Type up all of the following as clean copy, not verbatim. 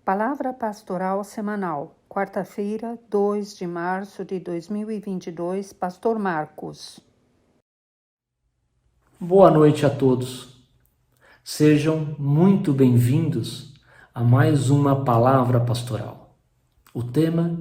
Palavra Pastoral Semanal, quarta-feira, 2 de março de 2022, Pastor Marcos. Boa noite a todos. Sejam muito bem-vindos a mais uma Palavra Pastoral. O tema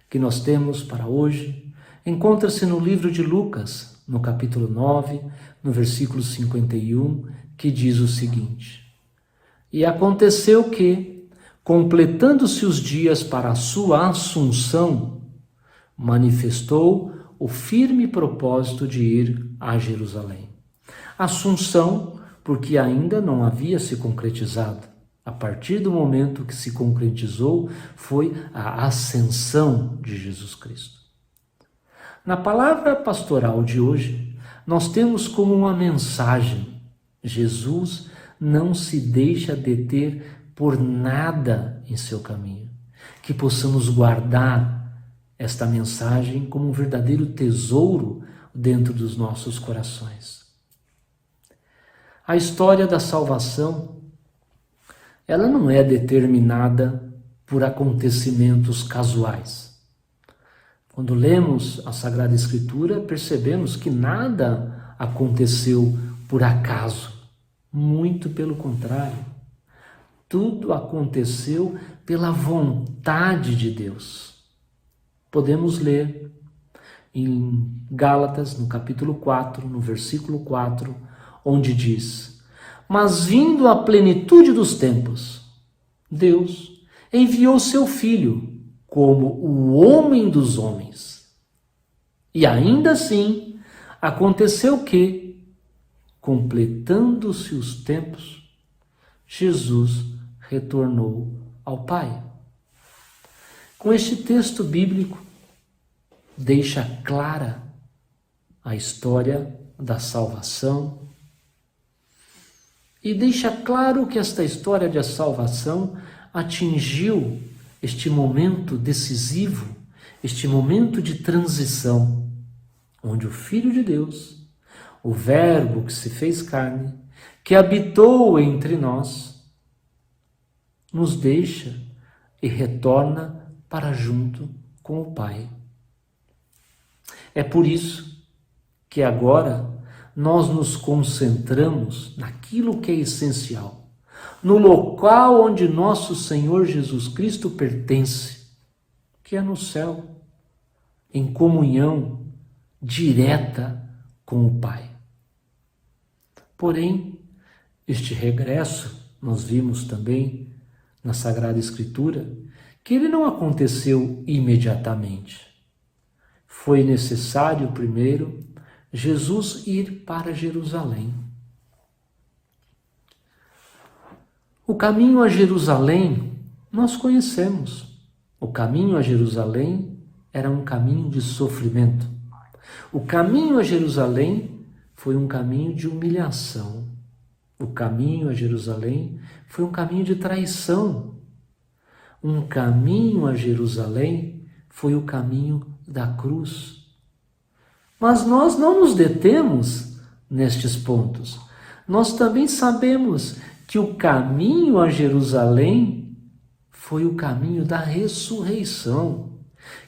que nós temos para hoje encontra-se no livro de Lucas, no capítulo 9, no versículo 51, que diz o seguinte: E aconteceu que, completando-se os dias para a sua assunção, manifestou o firme propósito de ir a Jerusalém. Assunção, porque ainda não havia se concretizado. A partir do momento que se concretizou, foi a ascensão de Jesus Cristo. Na palavra pastoral de hoje, nós temos como uma mensagem: Jesus não se deixa deter por nada em seu caminho. Que possamos guardar esta mensagem como um verdadeiro tesouro dentro dos nossos corações. A história da salvação, ela não é determinada por acontecimentos casuais. Quando lemos a Sagrada Escritura, percebemos que nada aconteceu por acaso. Muito pelo contrário. Tudo aconteceu pela vontade de Deus. Podemos ler em Gálatas, no capítulo 4, no versículo 4, onde diz: Mas vindo a plenitude dos tempos, Deus enviou seu Filho como o homem dos homens. E ainda assim, aconteceu que, completando-se os tempos, Jesus retornou ao Pai. Com este texto bíblico, deixa clara a história da salvação e deixa claro que esta história de salvação atingiu este momento decisivo, este momento de transição, onde o Filho de Deus, o Verbo que se fez carne, que habitou entre nós, nos deixa e retorna para junto com o Pai. É por isso que agora nós nos concentramos naquilo que é essencial, no local onde nosso Senhor Jesus Cristo pertence, que é no céu, em comunhão direta com o Pai. Porém, este regresso, nós vimos também na Sagrada Escritura, que ele não aconteceu imediatamente. Foi necessário primeiro Jesus ir para Jerusalém. O caminho a Jerusalém nós conhecemos. O caminho a Jerusalém era um caminho de sofrimento. O caminho a Jerusalém foi um caminho de humilhação. O caminho a Jerusalém foi um caminho de traição. Um caminho a Jerusalém foi o caminho da cruz. Mas nós não nos detemos nestes pontos. Nós também sabemos que o caminho a Jerusalém foi o caminho da ressurreição.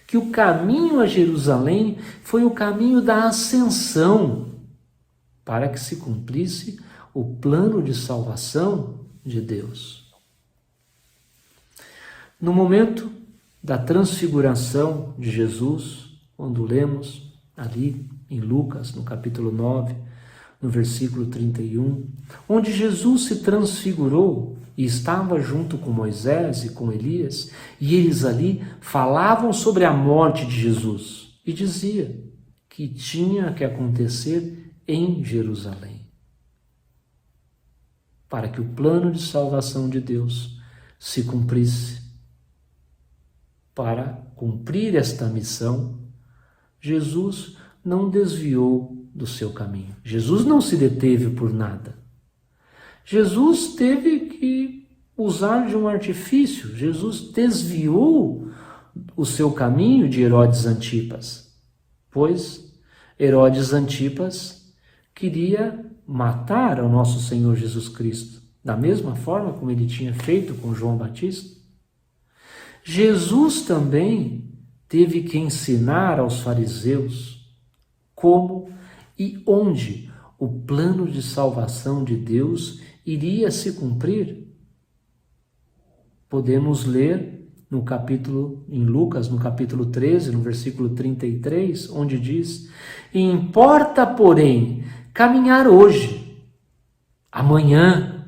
Que o caminho a Jerusalém foi o caminho da ascensão, para que se cumprisse o plano de salvação de Deus. No momento da transfiguração de Jesus, quando lemos ali em Lucas, no capítulo 9, no versículo 31, onde Jesus se transfigurou e estava junto com Moisés e com Elias, e eles ali falavam sobre a morte de Jesus e dizia que tinha que acontecer em Jerusalém, para que o plano de salvação de Deus se cumprisse. Para cumprir esta missão, Jesus não desviou do seu caminho. Jesus não se deteve por nada. Jesus teve que usar de um artifício. Jesus desviou o seu caminho de Herodes Antipas, pois Herodes Antipas queria matar ao nosso Senhor Jesus Cristo, da mesma forma como ele tinha feito com João Batista. Jesus também teve que ensinar aos fariseus como e onde o plano de salvação de Deus iria se cumprir. Podemos ler em Lucas, no capítulo 13, no versículo 33, onde diz: importa, porém, caminhar hoje, amanhã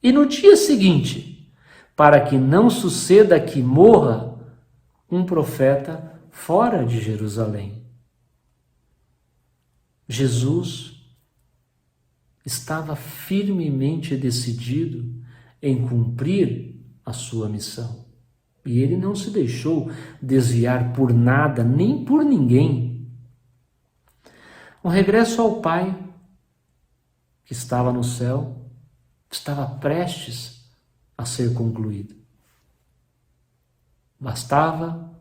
e no dia seguinte, para que não suceda que morra um profeta fora de Jerusalém. Jesus estava firmemente decidido em cumprir a sua missão. E ele não se deixou desviar por nada, nem por ninguém. O regresso ao Pai, que estava no céu, estava prestes a ser concluído. Bastava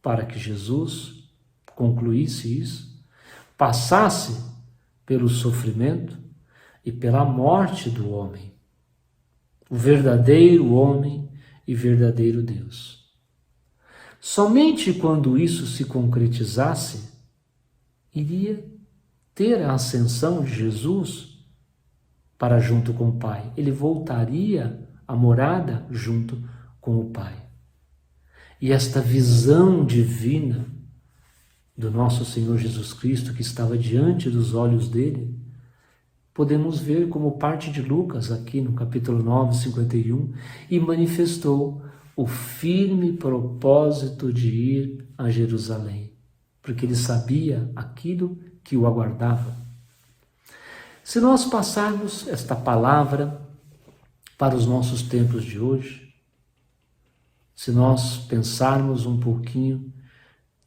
para que Jesus concluísse isso, passasse pelo sofrimento e pela morte do homem, o verdadeiro homem e verdadeiro Deus. Somente quando isso se concretizasse, iria ter a ascensão de Jesus para junto com o Pai. Ele voltaria à morada junto com o Pai. E esta visão divina do nosso Senhor Jesus Cristo, que estava diante dos olhos dele, podemos ver como parte de Lucas, aqui no capítulo 9, 51, e manifestou o firme propósito de ir a Jerusalém, porque ele sabia aquilo que o aguardava. Se nós passarmos esta palavra para os nossos tempos de hoje, se nós pensarmos um pouquinho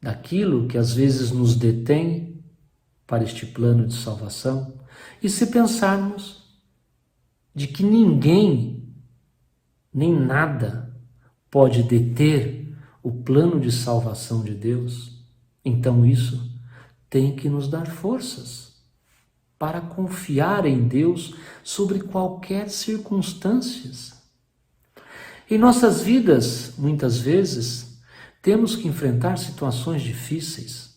daquilo que às vezes nos detém para este plano de salvação, e se pensarmos de que ninguém, nem nada, pode deter o plano de salvação de Deus, então isso tem que nos dar forças para confiar em Deus sobre qualquer circunstância. Em nossas vidas, muitas vezes, temos que enfrentar situações difíceis,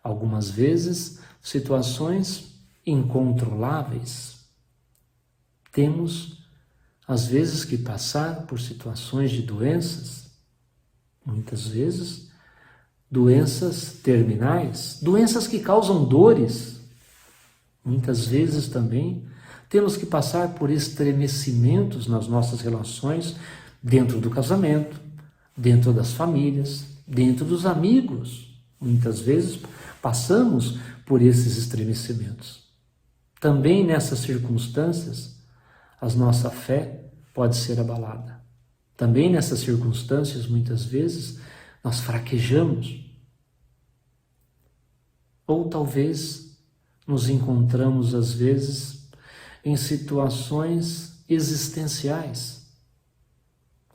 algumas vezes situações incontroláveis. Temos, às vezes, que passar por situações de doenças, muitas vezes doenças terminais, doenças que causam dores. Muitas vezes também temos que passar por estremecimentos nas nossas relações dentro do casamento, dentro das famílias, dentro dos amigos. Muitas vezes passamos por esses estremecimentos. Também nessas circunstâncias, a nossa fé pode ser abalada. Também nessas circunstâncias, muitas vezes, nós fraquejamos. Ou talvez nos encontramos, às vezes, em situações existenciais.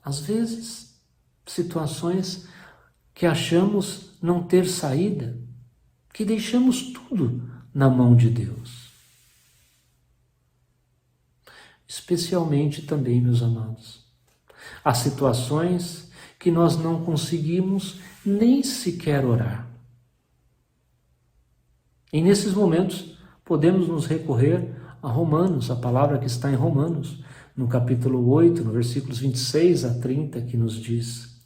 Às vezes, situações que achamos não ter saída, que deixamos tudo na mão de Deus. Especialmente também, meus amados, há situações que nós não conseguimos nem sequer orar. E nesses momentos podemos nos recorrer a Romanos, a palavra que está em Romanos, no capítulo 8, no versículos 26 a 30, que nos diz: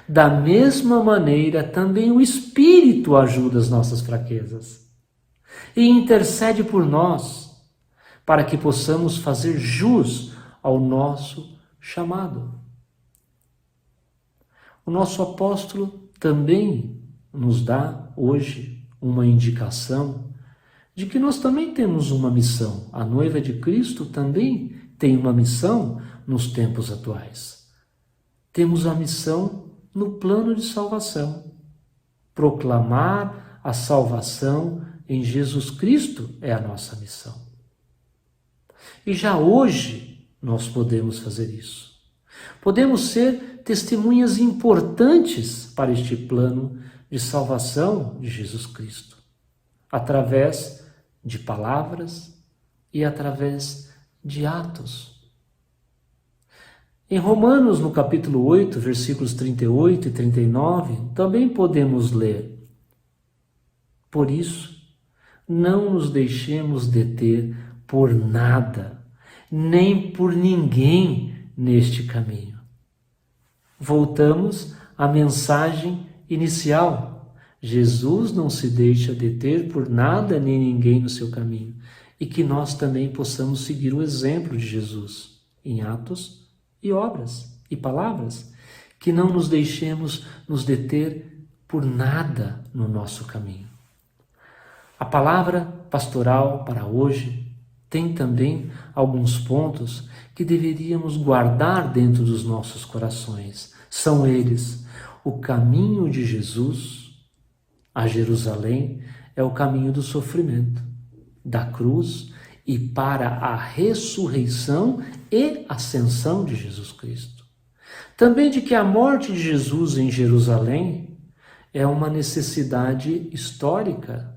da mesma maneira também o Espírito ajuda as nossas fraquezas e intercede por nós, para que possamos fazer jus ao nosso chamado. O nosso apóstolo também nos dá hoje uma indicação de que nós também temos uma missão. A noiva de Cristo também tem uma missão nos tempos atuais. Temos a missão no plano de salvação. Proclamar a salvação em Jesus Cristo é a nossa missão. E já hoje nós podemos fazer isso. Podemos ser testemunhas importantes para este plano de salvação de Jesus Cristo, através de palavras e através de atos. Em Romanos, no capítulo 8, versículos 38 e 39, também podemos ler: por isso, não nos deixemos deter por nada, nem por ninguém neste caminho. Voltamos à mensagem inicial. Jesus não se deixa deter por nada nem ninguém no seu caminho. E que nós também possamos seguir o exemplo de Jesus em atos e obras e palavras. Que não nos deixemos nos deter por nada no nosso caminho. A palavra pastoral para hoje tem também alguns pontos que deveríamos guardar dentro dos nossos corações. São eles: o caminho de Jesus a Jerusalém é o caminho do sofrimento, da cruz e para a ressurreição e ascensão de Jesus Cristo. Também de que a morte de Jesus em Jerusalém é uma necessidade histórica.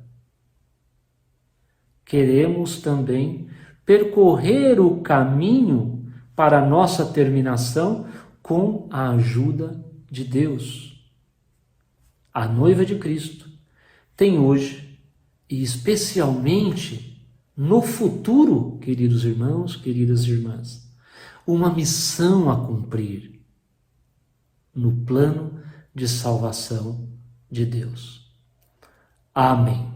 Queremos também percorrer o caminho para a nossa terminação com a ajuda de Deus. A noiva de Cristo tem hoje, e especialmente no futuro, queridos irmãos, queridas irmãs, uma missão a cumprir no plano de salvação de Deus. Amém.